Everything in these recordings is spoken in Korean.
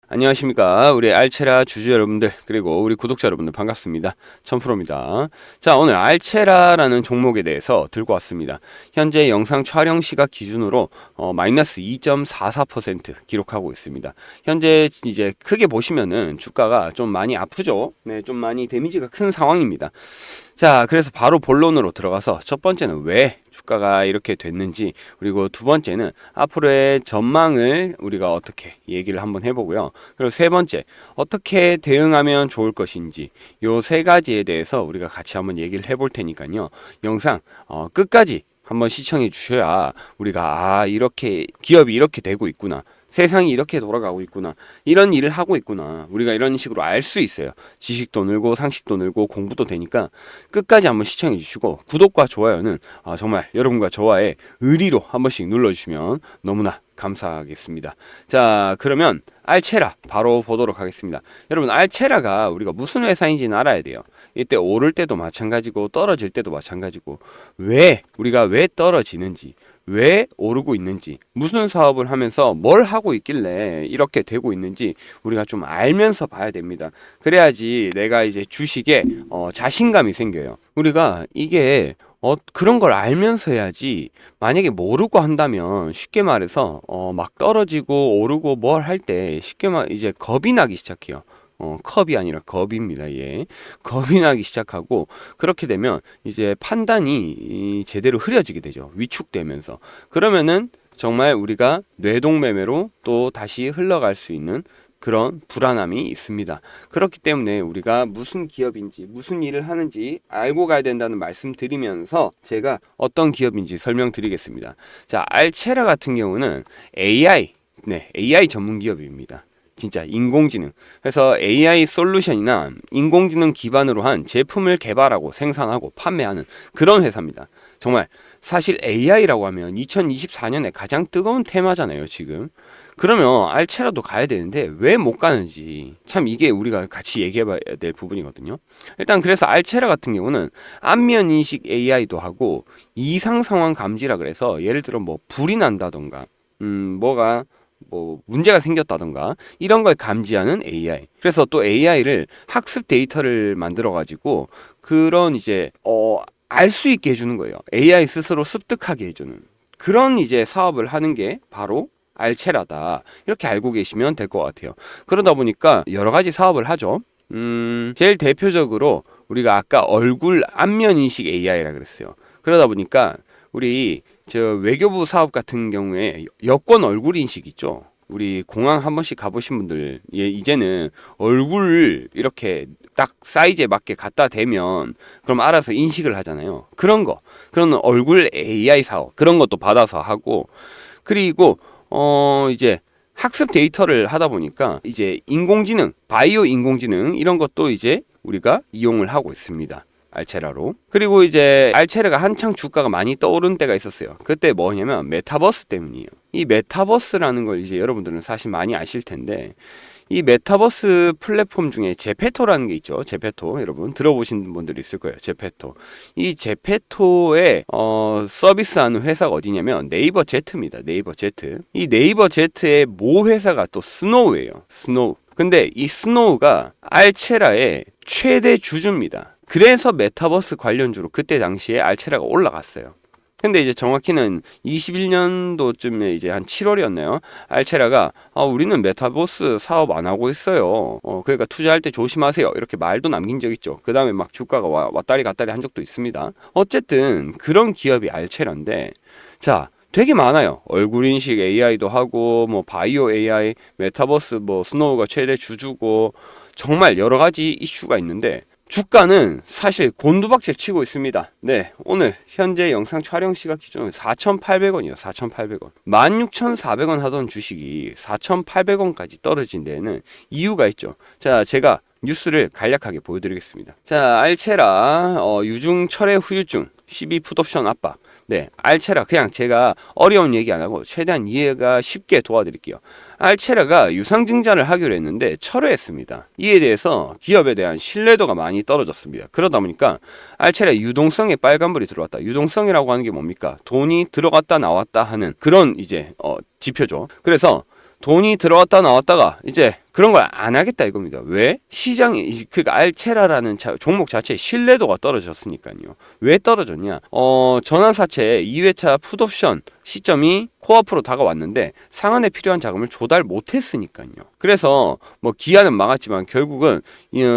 안녕하십니까. 우리 알체라 주주 여러분들, 그리고 우리 구독자 여러분들 반갑습니다. 천프로입니다. 자, 오늘 알체라라는 종목에 대해서 들고 왔습니다. 현재 영상 촬영 시각 기준으로 마이너스 2.44% 기록하고 있습니다. 현재 이제 크게 보시면은 주가가 좀 많이 아프죠. 네, 좀 많이 데미지가 큰 상황입니다. 자, 그래서 바로 본론으로 들어가서 첫 번째는 왜 주가가 이렇게 됐는지, 그리고 두 번째는 앞으로의 전망을 우리가 어떻게 얘기를 한번 해보고요. 그리고 세 번째, 어떻게 대응하면 좋을 것인지, 요 세 가지에 대해서 우리가 같이 한번 얘기를 해볼 테니까요. 영상 끝까지 한번 시청해 주셔야 우리가 이렇게 기업이 이렇게 되고 있구나, 세상이 이렇게 돌아가고 있구나, 이런 일을 하고 있구나, 우리가 이런 식으로 알 수 있어요. 지식도 늘고 상식도 늘고 공부도 되니까 끝까지 한번 시청해 주시고, 구독과 좋아요는 정말 여러분과 저와의 의리로 한 번씩 눌러주시면 너무나 감사하겠습니다. 자, 그러면 알체라 바로 보도록 하겠습니다. 여러분, 알체라가 우리가 무슨 회사인지는 알아야 돼요. 이때 오를 때도 마찬가지고 떨어질 때도 마찬가지고, 우리가 왜 떨어지는지, 왜 오르고 있는지, 무슨 사업을 하면서 뭘 하고 있길래 이렇게 되고 있는지 우리가 좀 알면서 봐야 됩니다. 그래야지 내가 이제 주식에 자신감이 생겨요. 우리가 이게 그런 걸 알면서 해야지, 만약에 모르고 한다면 쉽게 말해서 막 떨어지고 오르고 뭘 할 때 쉽게 이제 겁이 나기 시작해요. 컵이 아니라 겁입니다. 예. 겁이 나기 시작하고, 그렇게 되면 이제 판단이 제대로 흐려지게 되죠. 위축되면서. 그러면은 정말 우리가 뇌동매매로 또 다시 흘러갈 수 있는 그런 불안함이 있습니다. 그렇기 때문에 우리가 무슨 기업인지 무슨 일을 하는지 알고 가야 된다는 말씀 드리면서 제가 어떤 기업인지 설명드리겠습니다. 자, 알체라 같은 경우는 AI 전문 기업입니다. 진짜 인공지능. 그래서 AI 솔루션이나 인공지능 기반으로 한 제품을 개발하고 생산하고 판매하는 그런 회사입니다. 정말 사실 AI라고 하면 2024년에 가장 뜨거운 테마잖아요, 지금. 그러면 알체라도 가야 되는데 왜 못 가는지, 참 이게 우리가 같이 얘기해 봐야 될 부분이거든요. 일단 그래서 알체라 같은 경우는 안면 인식 AI도 하고, 이상 상황 감지라 그래서 예를 들어 뭐 불이 난다던가 뭐가 문제가 생겼다던가 이런 걸 감지하는 AI. 그래서 또 AI를 학습 데이터를 만들어 가지고 그런 이제 알 수 있게 해주는 거예요. AI 스스로 습득하게 해주는 그런 이제 사업을 하는 게 바로 알체라다, 이렇게 알고 계시면 될 것 같아요. 그러다 보니까 여러 가지 사업을 하죠. 제일 대표적으로 우리가 아까 얼굴 안면 인식 AI라 그랬어요. 그러다 보니까 우리 외교부 사업 같은 경우에 여권 얼굴 인식 있죠. 우리 공항 한 번씩 가보신 분들, 이제는 얼굴 이렇게 딱 사이즈에 맞게 갖다 대면 그럼 알아서 인식을 하잖아요. 그런 얼굴 AI 사업, 그런 것도 받아서 하고, 그리고 이제 학습 데이터를 하다 보니까 이제 인공지능, 바이오 인공지능 이런 것도 이제 우리가 이용을 하고 있습니다. 알체라로. 그리고 이제 알체라가 한창 주가가 많이 떠오른 때가 있었어요. 그때 뭐냐면 메타버스 때문이에요. 이 메타버스라는 걸 이제 여러분들은 사실 많이 아실 텐데, 이 메타버스 플랫폼 중에 제페토라는 게 있죠. 제페토, 여러분 들어보신 분들이 있을 거예요. 제페토. 이 제페토의 서비스하는 회사가 어디냐면 네이버 제트입니다. 네이버 제트. 이 네이버 제트의 모 회사가 또 스노우예요. 스노우. 근데 이 스노우가 알체라의 최대 주주입니다. 그래서 메타버스 관련주로 그때 당시에 알체라가 올라갔어요. 근데 이제 정확히는 21년도쯤에 이제 한 7월이었나요? 알체라가 우리는 메타버스 사업 안 하고 있어요. 그러니까 투자할 때 조심하세요, 이렇게 말도 남긴 적 있죠. 그 다음에 막 주가가 왔다리 갔다리 한 적도 있습니다. 어쨌든 그런 기업이 알체라인데, 자, 되게 많아요. 얼굴 인식 AI도 하고, 뭐 바이오 AI, 메타버스, 뭐 스노우가 최대 주주고, 정말 여러 가지 이슈가 있는데 주가는 사실 곤두박질 치고 있습니다. 네, 오늘 현재 영상 촬영 시각 기준으로 4,800원이에요. 4,800원. 16,400원 하던 주식이 4,800원까지 떨어진 데에는 이유가 있죠. 자, 제가 뉴스를 간략하게 보여드리겠습니다. 자, 알체라 유중 철회 후유증 12 풋옵션 압박. 네, 알체라, 그냥 제가 어려운 얘기 안 하고 최대한 이해가 쉽게 도와드릴게요. 알체라가 유상증자를 하기로 했는데 철회했습니다. 이에 대해서 기업에 대한 신뢰도가 많이 떨어졌습니다. 그러다 보니까 알체라 유동성에 빨간불이 들어왔다. 유동성이라고 하는 게 뭡니까? 돈이 들어갔다 나왔다 하는 그런 이제 지표죠. 그래서 돈이 들어왔다 나왔다가 이제 그런 걸 안 하겠다 이겁니다. 왜? 시장이 그러니까 알체라라는 종목 자체의 신뢰도가 떨어졌으니까요. 왜 떨어졌냐? 전환사채 2회차 풋옵션 시점이 코앞으로 다가왔는데 상한에 필요한 자금을 조달 못했으니까요. 그래서 뭐 기한은 막았지만 결국은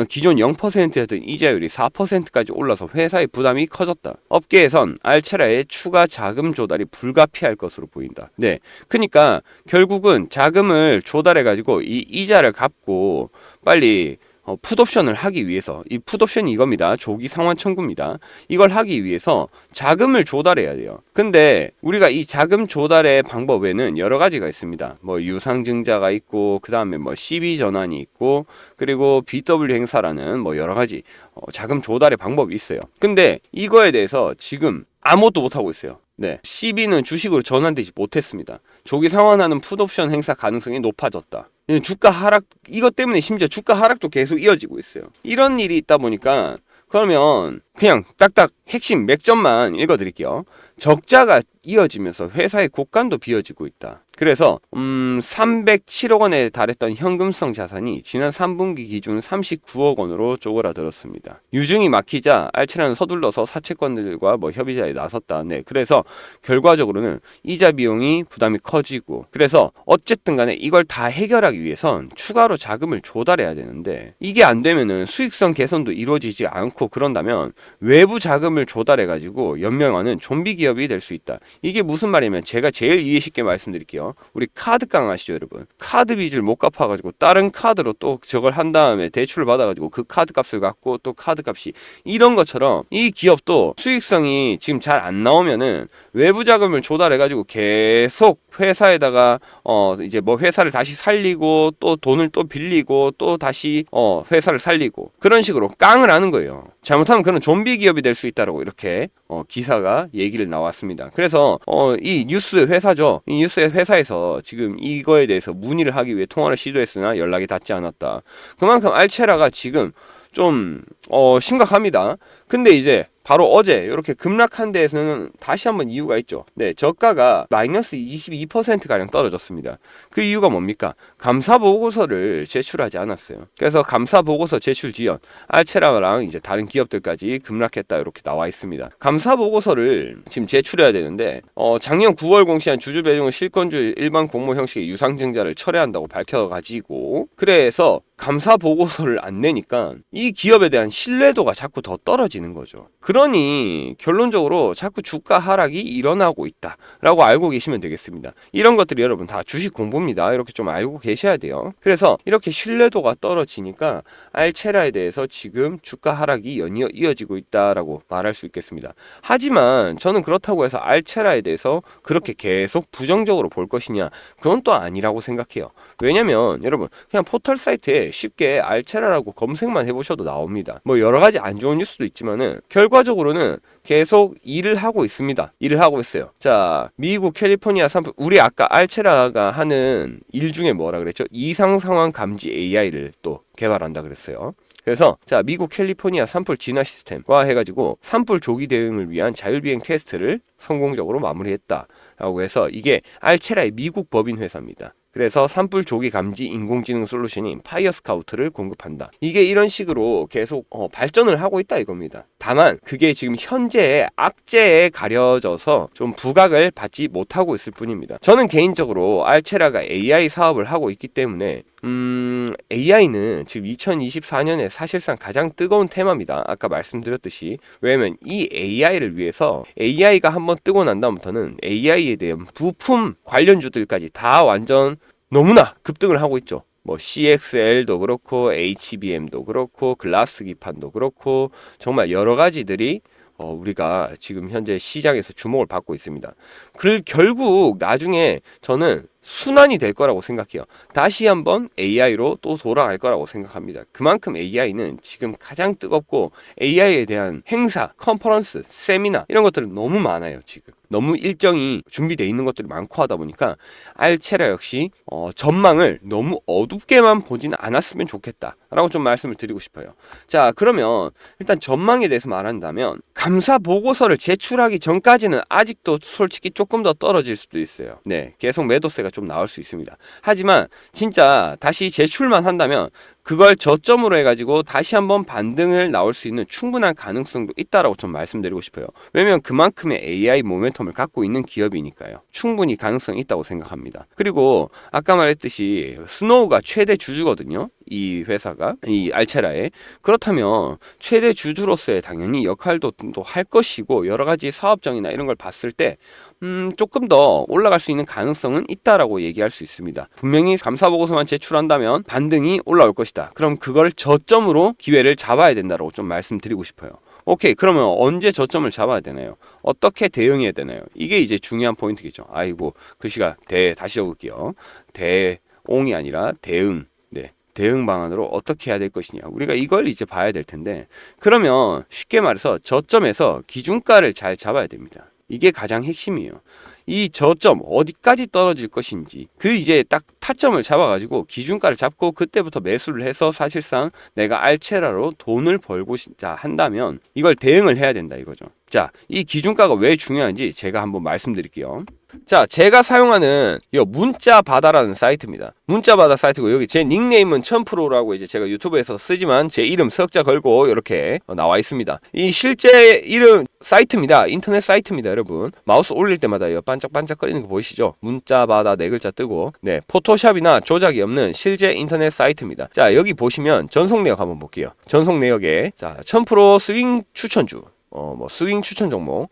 기존 0%였던 이자율이 4%까지 올라서 회사의 부담이 커졌다. 업계에선 알체라의 추가 자금 조달이 불가피할 것으로 보인다. 네, 그러니까 결국은 자금을 조달해 가지고 이 이자를 갚고 빨리 풋옵션을 하기 위해서, 이 풋옵션이 이겁니다. 조기 상환 청구입니다. 이걸 하기 위해서 자금을 조달해야 돼요. 근데 우리가 이 자금 조달의 방법에는 여러 가지가 있습니다. 뭐 유상증자가 있고, 그 다음에 뭐 CB 전환이 있고, 그리고 BW 행사라는 뭐 여러 가지 자금 조달의 방법이 있어요. 근데 이거에 대해서 지금 아무것도 못하고 있어요. 네, CB는 주식으로 전환되지 못했습니다. 조기 상환하는 풋옵션 행사 가능성이 높아졌다. 주가 하락, 이것 때문에 심지어 주가 하락도 계속 이어지고 있어요. 이런 일이 있다 보니까 그러면 그냥 딱딱 핵심 맥점만 읽어드릴게요. 적자가 이어지면서 회사의 곳간도 비어지고 있다. 그래서 307억 원에 달했던 현금성 자산이 지난 3분기 기준 39억 원으로 쪼그라들었습니다. 유증이 막히자 알체라는 서둘러서 사채권들과 뭐 협의자에 나섰다. 네, 그래서 결과적으로는 이자 비용이 부담이 커지고, 그래서 어쨌든 간에 이걸 다 해결하기 위해선 추가로 자금을 조달해야 되는데, 이게 안 되면은 수익성 개선도 이루어지지 않고, 그런다면 외부 자금을 조달해 가지고 연명하는 좀비 기업이 될 수 있다. 이게 무슨 말이냐면, 제가 제일 이해 쉽게 말씀드릴게요. 우리 카드깡 아시죠, 여러분? 카드 빚을 못 갚아가지고 다른 카드로 또 저걸 한 다음에 대출을 받아가지고 그 카드 값을 갚고 또 카드 값이, 이런 것처럼 이 기업도 수익성이 지금 잘 안 나오면은 외부 자금을 조달해가지고 계속 회사에다가 이제 뭐 회사를 다시 살리고, 또 돈을 또 빌리고, 또 다시 회사를 살리고, 그런 식으로 깡을 하는 거예요. 잘못하면 그런 좀비 기업이 될 수 있다라고 이렇게 기사가 얘기를 나왔습니다. 그래서 이 뉴스 회사죠. 이 뉴스 회사에서 지금 이거에 대해서 문의를 하기 위해 통화를 시도했으나 연락이 닿지 않았다. 그만큼 알체라가 지금 좀 심각합니다. 근데 이제 바로 어제 이렇게 급락한 데에서는 다시 한번 이유가 있죠. 네, 저가가 마이너스 22%가량 떨어졌습니다. 그 이유가 뭡니까? 감사 보고서를 제출하지 않았어요. 그래서 감사 보고서 제출 지연, 알체라랑 이제 다른 기업들까지 급락했다 이렇게 나와 있습니다. 감사 보고서를 지금 제출해야 되는데 작년 9월 공시한 주주 배정후 실권주 일반 공모 형식의 유상증자를 철회한다고 밝혀가지고, 그래서 감사 보고서를 안 내니까 이 기업에 대한 신뢰도가 자꾸 더 떨어지는 거죠. 그러니 결론적으로 자꾸 주가 하락이 일어나고 있다라고 알고 계시면 되겠습니다. 이런 것들이 여러분 다 주식 공부입니다. 이렇게 좀 알고 계셔야 돼요. 그래서 이렇게 신뢰도가 떨어지니까 알체라에 대해서 지금 주가 하락이 이어지고 있다라고 말할 수 있겠습니다. 하지만 저는 그렇다고 해서 알체라에 대해서 그렇게 계속 부정적으로 볼 것이냐, 그건 또 아니라고 생각해요. 왜냐면 여러분 그냥 포털 사이트에 쉽게 알체라라고 검색만 해보셔도 나옵니다. 뭐 여러 가지 안 좋은 뉴스도 있지만은 결과적으로는 계속 일을 하고 있습니다. 일을 하고 있어요. 자, 미국 캘리포니아 산불, 우리 아까 알체라가 하는 일 중에 뭐라 그랬죠? 이상 상황 감지 AI를 또 개발한다 그랬어요. 그래서 자, 미국 캘리포니아 산불 진화 시스템과 해가지고 산불 조기 대응을 위한 자율비행 테스트를 성공적으로 마무리했다라고 해서, 이게 알체라의 미국 법인 회사입니다. 그래서 산불 조기 감지 인공지능 솔루션인 파이어 스카우트를 공급한다. 이게 이런 식으로 계속 발전을 하고 있다 이겁니다. 다만 그게 지금 현재의 악재에 가려져서 좀 부각을 받지 못하고 있을 뿐입니다. 저는 개인적으로 알체라가 AI 사업을 하고 있기 때문에 AI는 지금 2024년에 사실상 가장 뜨거운 테마입니다. 아까 말씀드렸듯이. 왜냐면 이 AI를 위해서, AI가 한번 뜨고 난 다음부터는 AI에 대한 부품 관련주들까지 다 완전 너무나 급등을 하고 있죠. 뭐 CXL도 그렇고 HBM도 그렇고 글라스 기판도 그렇고 정말 여러 가지들이 우리가 지금 현재 시장에서 주목을 받고 있습니다. 결국 나중에 저는 순환이 될 거라고 생각해요. 다시 한번 AI로 또 돌아갈 거라고 생각합니다. 그만큼 AI는 지금 가장 뜨겁고, AI에 대한 행사, 컨퍼런스, 세미나 이런 것들은 너무 많아요. 지금 너무 일정이 준비되어 있는 것들이 많고 하다 보니까 알체라 역시 전망을 너무 어둡게만 보진 않았으면 좋겠다라고 좀 말씀을 드리고 싶어요. 자, 그러면 일단 전망에 대해서 말한다면, 감사 보고서를 제출하기 전까지는 아직도 솔직히 조금 더 떨어질 수도 있어요. 네, 계속 매도세가 좀 나올 수 있습니다. 하지만 진짜 다시 제출만 한다면 그걸 저점으로 해가지고 다시 한번 반등을 나올 수 있는 충분한 가능성도 있다라고 좀 말씀드리고 싶어요. 왜냐면 그만큼의 AI 모멘텀을 갖고 있는 기업이니까요. 충분히 가능성이 있다고 생각합니다. 그리고 아까 말했듯이 스노우가 최대 주주거든요. 이 회사가, 이 알체라의. 그렇다면 최대 주주로서의 당연히 역할도 또 할 것이고 여러 가지 사업장이나 이런 걸 봤을 때 조금 더 올라갈 수 있는 가능성은 있다라고 얘기할 수 있습니다. 분명히 감사보고서만 제출한다면 반등이 올라올 것이다. 그럼 그걸 저점으로 기회를 잡아야 된다고 좀 말씀드리고 싶어요. 오케이, 그러면 언제 저점을 잡아야 되나요? 어떻게 대응해야 되나요? 이게 이제 중요한 포인트겠죠. 아이고, 글씨가 다시 적을게요. 대옹이 아니라 대응. 네. 대응 방안으로 어떻게 해야 될 것이냐. 우리가 이걸 이제 봐야 될 텐데, 그러면 쉽게 말해서 저점에서 기준가를 잘 잡아야 됩니다. 이게 가장 핵심이에요. 이 저점 어디까지 떨어질 것인지 그 이제 딱 타점을 잡아가지고 기준가를 잡고 그때부터 매수를 해서 사실상 내가 알체라로 돈을 벌고자 한다면 이걸 대응을 해야 된다 이거죠. 자, 이 기준가가 왜 중요한지 제가 한번 말씀드릴게요. 자, 제가 사용하는 이 문자바다라는 사이트입니다. 문자바다 사이트고 여기 제 닉네임은 1000%라고 이제 제가 유튜브에서 쓰지만 제 이름 석자 걸고 이렇게 나와 있습니다. 이 실제 이름 사이트입니다. 인터넷 사이트입니다, 여러분. 마우스 올릴 때마다 이거 반짝반짝거리는 거 보이시죠? 문자바다 네 글자 뜨고 네, 포토샵이나 조작이 없는 실제 인터넷 사이트입니다. 자, 여기 보시면 전송 내역 한번 볼게요. 전송 내역에 자, 1000% 스윙 추천주 뭐 스윙 추천 종목.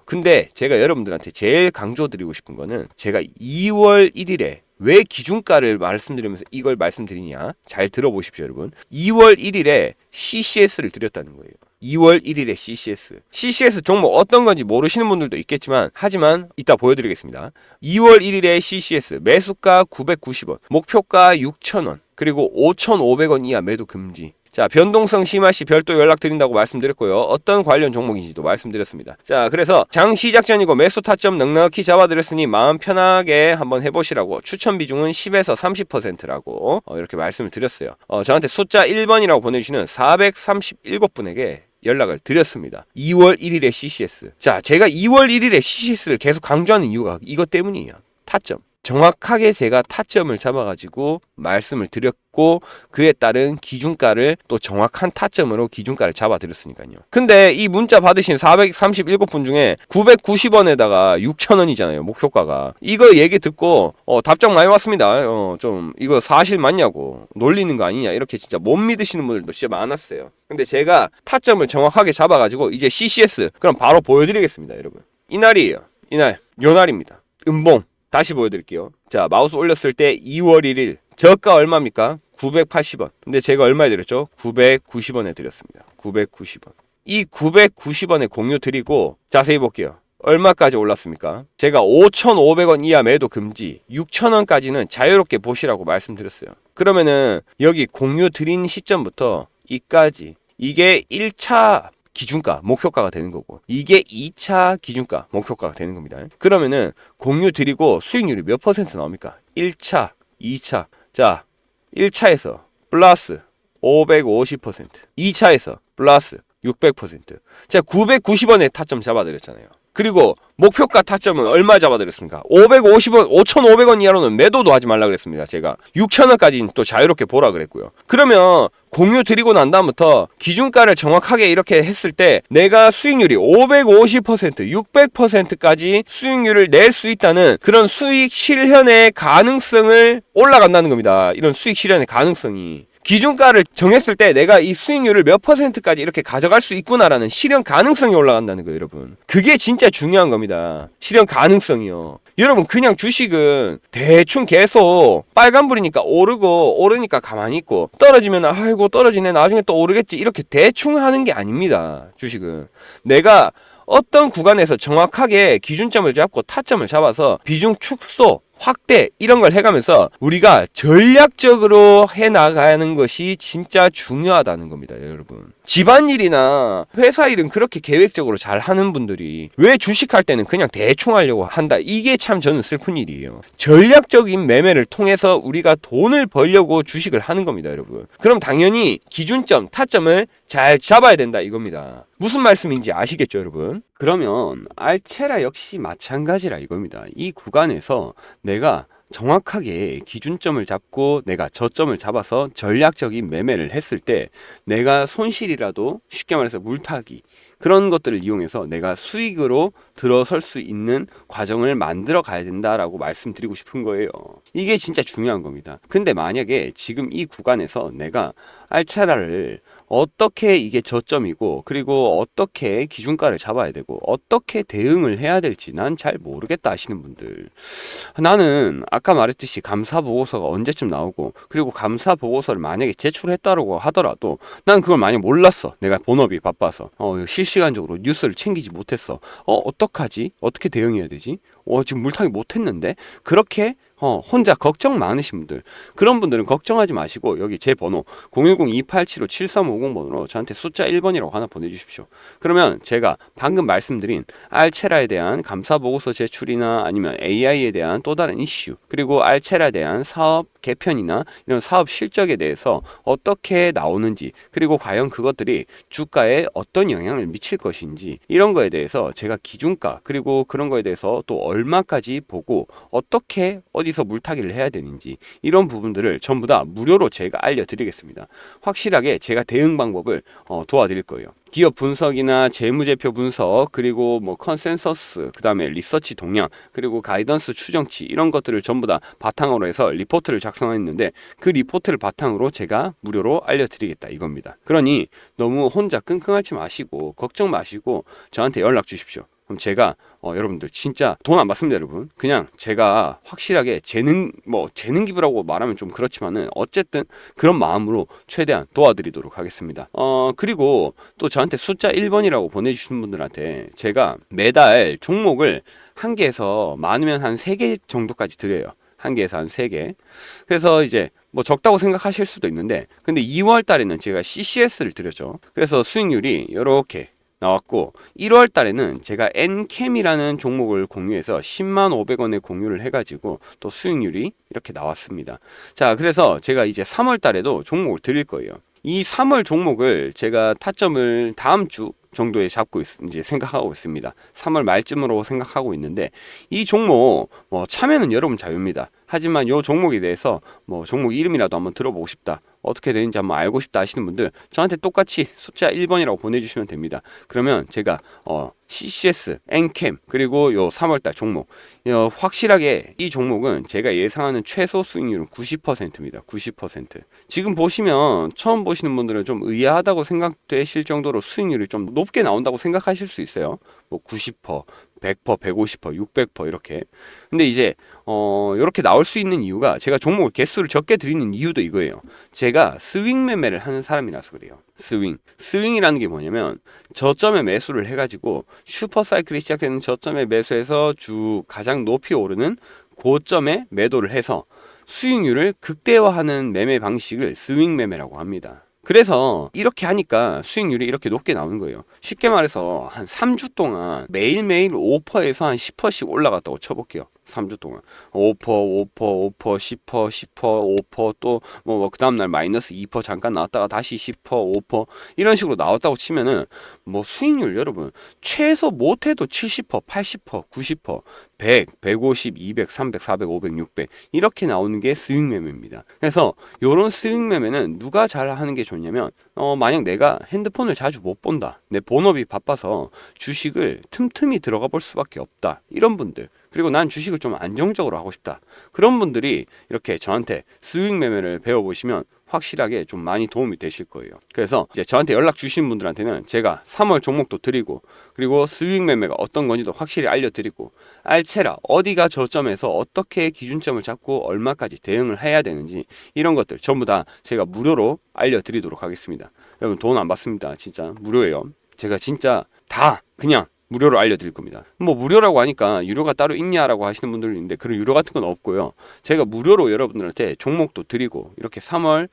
근데 제가 여러분들한테 제일 강조드리고 싶은 거는 제가 2월 1일에 왜 기준가를 말씀드리면서 이걸 말씀드리냐? 잘 들어보십시오, 여러분. 2월 1일에 CCS를 드렸다는 거예요. 2월 1일에 CCS 종목 어떤 건지 모르시는 분들도 있겠지만 하지만 이따 보여드리겠습니다. 2월 1일에 CCS 매수가 990원, 목표가 6,000원, 그리고 5,500원 이하 매도 금지. 자, 변동성 심하시 별도 연락드린다고 말씀드렸고요. 어떤 관련 종목인지도 말씀드렸습니다. 자, 그래서 장 시작 전이고 매수 타점 넉넉히 잡아드렸으니 마음 편하게 한번 해보시라고 추천 비중은 10에서 30%라고 이렇게 말씀을 드렸어요. 저한테 숫자 1번이라고 보내주시는 437분에게 연락을 드렸습니다. 2월 1일에 CCS. 자, 제가 2월 1일에 CCS를 계속 강조하는 이유가 이것 때문이에요. 타점. 정확하게 제가 타점을 잡아가지고 말씀을 드렸고 그에 따른 기준가를 또 정확한 타점으로 기준가를 잡아드렸으니까요. 근데 이 문자 받으신 437분 중에 990원에다가 6,000원이잖아요. 목표가가. 이거 얘기 듣고 답장 많이 왔습니다. 좀 이거 사실 맞냐고 놀리는 거 아니냐 이렇게 진짜 못 믿으시는 분들도 진짜 많았어요. 근데 제가 타점을 정확하게 잡아가지고 이제 CCS 그럼 바로 보여드리겠습니다, 여러분. 이날이에요. 요 날입니다. 음봉. 다시 보여드릴게요. 자, 마우스 올렸을 때 2월 1일 저가 얼마입니까? 980원. 근데 제가 얼마에 드렸죠? 990원에 드렸습니다. 990원. 이 990원에 공유 드리고 자세히 볼게요. 얼마까지 올랐습니까? 제가 5,500원 이하 매도 금지, 6,000원까지는 자유롭게 보시라고 말씀드렸어요. 그러면은 여기 공유 드린 시점부터 이까지 이게 1차 기준가, 목표가가 되는 거고 이게 2차 기준가, 목표가가 되는 겁니다. 그러면은 공유 드리고 수익률이 몇 퍼센트 나옵니까? 1차, 2차. 자, 1차에서 플러스 550%, 2차에서 플러스 600%. 제가 990원에 타점 잡아드렸잖아요. 그리고 목표가 타점은 얼마 잡아드렸습니까? 550원, 5,500원 이하로는 매도도 하지 말라 그랬습니다. 제가 6,000원까지는 또 자유롭게 보라 그랬고요. 그러면 공유 드리고 난 다음부터 기준가를 정확하게 이렇게 했을 때 내가 수익률이 550%, 600%까지 수익률을 낼 수 있다는 그런 수익 실현의 가능성을 올라간다는 겁니다. 이런 수익 실현의 가능성이. 기준가를 정했을 때 내가 이 수익률을 몇 퍼센트까지 이렇게 가져갈 수 있구나라는 실현 가능성이 올라간다는 거예요, 여러분. 그게 진짜 중요한 겁니다. 실현 가능성이요. 여러분, 그냥 주식은 대충 계속 빨간불이니까 오르니까 가만히 있고 떨어지면 아이고 떨어지네 나중에 또 오르겠지 이렇게 대충 하는 게 아닙니다. 주식은 내가 어떤 구간에서 정확하게 기준점을 잡고 타점을 잡아서 비중 축소 확대 이런 걸 해가면서 우리가 전략적으로 해나가는 것이 진짜 중요하다는 겁니다, 여러분. 집안일이나 회사 일은 그렇게 계획적으로 잘 하는 분들이 왜 주식할 때는 그냥 대충 하려고 한다. 이게 참 저는 슬픈 일이에요. 전략적인 매매를 통해서 우리가 돈을 벌려고 주식을 하는 겁니다, 여러분. 그럼 당연히 기준점, 타점을 잘 잡아야 된다 이겁니다. 무슨 말씀인지 아시겠죠, 여러분? 그러면 알체라 역시 마찬가지라 이겁니다. 이 구간에서 내가 정확하게 기준점을 잡고 내가 저점을 잡아서 전략적인 매매를 했을 때 내가 손실이라도 쉽게 말해서 물타기 그런 것들을 이용해서 내가 수익으로 들어설 수 있는 과정을 만들어 가야 된다라고 말씀드리고 싶은 거예요. 이게 진짜 중요한 겁니다. 근데 만약에 지금 이 구간에서 내가 알차라를 어떻게 이게 저점이고 그리고 어떻게 기준가를 잡아야 되고 어떻게 대응을 해야 될지 난 잘 모르겠다 하시는 분들, 나는 아까 말했듯이 감사 보고서가 언제쯤 나오고 그리고 감사 보고서를 만약에 제출했다고 하더라도 난 그걸 만약 몰랐어. 내가 본업이 바빠서 실시간적으로 뉴스를 챙기지 못했어. 어떡하지? 어떻게 대응해야 되지? 지금 물타기 못했는데? 그렇게 혼자 걱정 많으신 분들, 그런 분들은 걱정하지 마시고 여기 제 번호 010-2875-7350번으로 저한테 숫자 1번이라고 하나 보내주십시오. 그러면 제가 방금 말씀드린 알체라에 대한 감사보고서 제출이나 아니면 AI에 대한 또 다른 이슈, 그리고 알체라에 대한 사업 개편이나 이런 사업 실적에 대해서 어떻게 나오는지, 그리고 과연 그것들이 주가에 어떤 영향을 미칠 것인지, 이런 거에 대해서 제가 기준가 그리고 그런 거에 대해서 또 얼마까지 보고 어떻게 어디서 물타기를 해야 되는지, 이런 부분들을 전부 다 무료로 제가 알려드리겠습니다. 확실하게 제가 대응 방법을 도와드릴 거예요. 기업 분석이나 재무제표 분석, 그리고 뭐 컨센서스, 그 다음에 리서치 동향, 그리고 가이던스 추정치, 이런 것들을 전부 다 바탕으로 해서 리포트를 작성했는데 그 리포트를 바탕으로 제가 무료로 알려드리겠다 이겁니다. 그러니 너무 혼자 끙끙 앓지 마시고 걱정 마시고 저한테 연락 주십시오. 그럼 제가 여러분들 진짜 돈 안 받습니다, 여러분. 그냥 제가 확실하게 재능 기부라고 말하면 좀 그렇지만은 어쨌든 그런 마음으로 최대한 도와드리도록 하겠습니다. 그리고 또 저한테 숫자 1번이라고 보내주시는 분들한테 제가 매달 종목을 한 개에서 많으면 한 3개 정도까지 드려요. 한 개에서 한 3개. 그래서 이제 뭐 적다고 생각하실 수도 있는데, 근데 2월 달에는 제가 CCS를 드렸죠. 그래서 수익률이 이렇게 나왔고, 1월 달에는 제가 엔캠이라는 종목을 공유해서 10만 500원에 공유를 해가지고 또 수익률이 이렇게 나왔습니다. 자, 그래서 제가 이제 3월 달에도 종목을 드릴 거예요. 이 3월 종목을 제가 타점을 다음 주 정도에 잡고 이제 생각하고 있습니다. 3월 말쯤으로 생각하고 있는데, 이 종목 참여는 여러분 자유입니다. 하지만 이 종목에 대해서 종목 이름이라도 한번 들어보고 싶다, 어떻게 되는지 한번 알고 싶다 하시는 분들 저한테 똑같이 숫자 1번이라고 보내주시면 됩니다. 그러면 제가 CCS, 엔캠, 그리고 요 3월달 종목, 확실하게 이 종목은 제가 예상하는 최소 수익률은 90%입니다. 90%. 지금 보시면 처음 보시는 분들은 좀 의아하다고 생각되실 정도로 수익률이 좀 높게 나온다고 생각하실 수 있어요. 90%, 100%, 150%, 600% 이렇게. 근데 이제 이렇게 나올 수 있는 이유가, 제가 종목을 개수를 적게 드리는 이유도 이거예요. 제가 스윙 매매를 하는 사람이라서 그래요. 스윙이라는 게 뭐냐면 저점에 매수를 해가지고 슈퍼사이클이 시작되는 저점에 매수해서 가장 높이 오르는 고점에 매도를 해서 수익률을 극대화하는 매매 방식을 스윙 매매라고 합니다. 그래서 이렇게 하니까 수익률이 이렇게 높게 나오는 거예요. 쉽게 말해서 한 3주 동안 매일매일 5%에서 한 10%씩 올라갔다고 쳐볼게요. 3주 동안 5%, 5%, 5%, 10%, 10%, 5%, 또 그 다음날 마이너스 2% 잠깐 나왔다가 다시 10%, 5% 이런 식으로 나왔다고 치면은 수익률 여러분 최소 못해도 70%, 80%, 90%, 100, 150, 200, 300, 400, 500, 600 이렇게 나오는 게 스윙 매매입니다. 그래서 요런 스윙 매매는 누가 잘 하는 게 좋냐면, 만약 내가 핸드폰을 자주 못 본다, 내 본업이 바빠서 주식을 틈틈이 들어가 볼 수밖에 없다, 이런 분들, 그리고 난 주식을 좀 안정적으로 하고 싶다, 그런 분들이 이렇게 저한테 스윙 매매를 배워보시면 확실하게 좀 많이 도움이 되실 거예요. 그래서 이제 저한테 연락 주신 분들한테는 제가 3월 종목도 드리고, 그리고 스윙 매매가 어떤 건지도 확실히 알려드리고, 알체라 어디가 저점에서 어떻게 기준점을 잡고 얼마까지 대응을 해야 되는지, 이런 것들 전부 다 제가 무료로 알려드리도록 하겠습니다. 여러분 돈 안 받습니다. 진짜 무료예요. 제가 진짜 다 그냥 무료로 알려드릴 겁니다. 무료라고 하니까 유료가 따로 있냐라고 하시는 분들도 있는데, 그런 유료 같은 건 없고요. 제가 무료로 여러분들한테 종목도 드리고, 이렇게 3월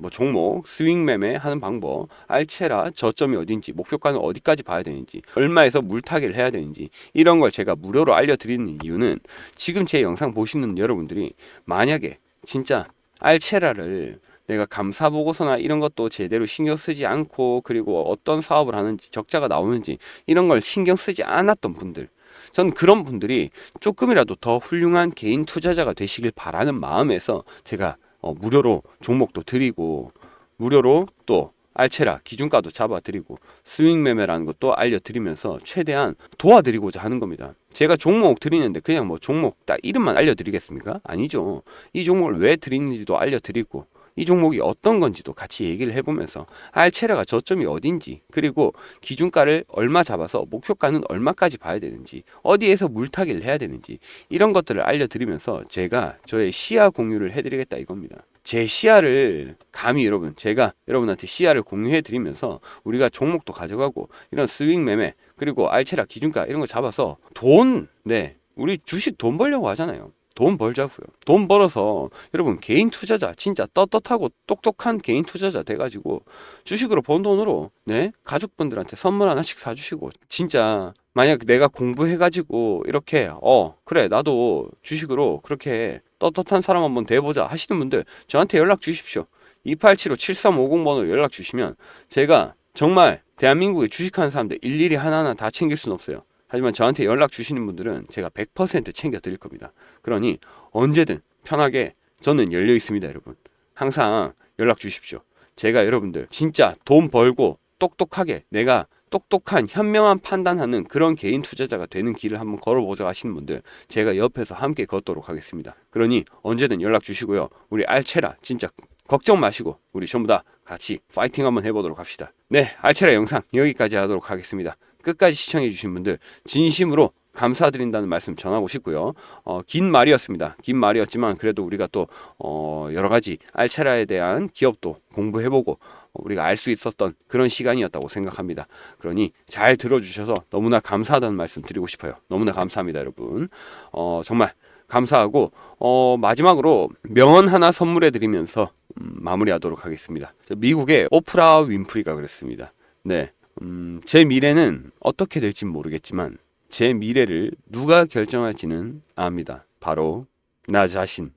종목 스윙 매매 하는 방법, 알체라 저점이 어딘지, 목표가는 어디까지 봐야 되는지, 얼마에서 물타기를 해야 되는지, 이런 걸 제가 무료로 알려드리는 이유는, 지금 제 영상 보시는 여러분들이 만약에 진짜 알체라를 내가 감사 보고서나 이런 것도 제대로 신경 쓰지 않고, 그리고 어떤 사업을 하는지 적자가 나오는지 이런 걸 신경 쓰지 않았던 분들, 전 그런 분들이 조금이라도 더 훌륭한 개인 투자자가 되시길 바라는 마음에서 제가 무료로 종목도 드리고 무료로 또 알체라 기준가도 잡아드리고 스윙 매매라는 것도 알려드리면서 최대한 도와드리고자 하는 겁니다. 제가 종목 드리는데 그냥 뭐 종목 딱 이름만 알려드리겠습니까? 아니죠. 이 종목을 왜 드리는지도 알려드리고 이 종목이 어떤 건지도 같이 얘기를 해보면서 알체라가 저점이 어딘지, 그리고 기준가를 얼마 잡아서 목표가는 얼마까지 봐야 되는지, 어디에서 물타기를 해야 되는지, 이런 것들을 알려드리면서 제가 저의 시야 공유를 해드리겠다 이겁니다. 제 시야를 감히 제가 여러분한테 시야를 공유해 드리면서 우리가 종목도 가져가고 이런 스윙 매매 그리고 알체라 기준가 이런 거 잡아서 우리 주식 돈 벌려고 하잖아요. 돈 벌자고요. 돈 벌어서 여러분 개인 투자자, 진짜 떳떳하고 똑똑한 개인 투자자 돼가지고 주식으로 번 돈으로 가족분들한테 선물 하나씩 사주시고, 진짜 만약 내가 공부해가지고 이렇게 그래 나도 주식으로 그렇게 떳떳한 사람 한번 돼보자 하시는 분들 저한테 연락 주십시오. 2875-7350번으로 연락 주시면 제가 정말 대한민국에 주식하는 사람들 일일이 하나하나 다 챙길 수는 없어요. 하지만 저한테 연락 주시는 분들은 제가 100% 챙겨 드릴 겁니다. 그러니 언제든 편하게 저는 열려 있습니다, 여러분. 항상 연락 주십시오. 제가 여러분들 진짜 돈 벌고 똑똑하게 내가 똑똑한 현명한 판단하는 그런 개인 투자자가 되는 길을 한번 걸어보자 하시는 분들 제가 옆에서 함께 걷도록 하겠습니다. 그러니 언제든 연락 주시고요. 우리 알체라 진짜 걱정 마시고 우리 전부 다 같이 파이팅 한번 해보도록 합시다. 네, 알체라 영상 여기까지 하도록 하겠습니다. 끝까지 시청해 주신 분들 진심으로 감사드린다는 말씀 전하고 싶고요. 긴 말이었습니다. 긴 말이었지만 그래도 우리가 또 여러 가지 알체라에 대한 기업도 공부해보고 우리가 알 수 있었던 그런 시간이었다고 생각합니다. 그러니 잘 들어주셔서 너무나 감사하다는 말씀 드리고 싶어요. 너무나 감사합니다, 여러분. 정말 감사하고 마지막으로 명언 하나 선물해 드리면서 마무리하도록 하겠습니다. 미국의 오프라 윈프리가 그랬습니다. 네, 제 미래는 어떻게 될지 모르겠지만 제 미래를 누가 결정할지는 압니다. 바로 나 자신.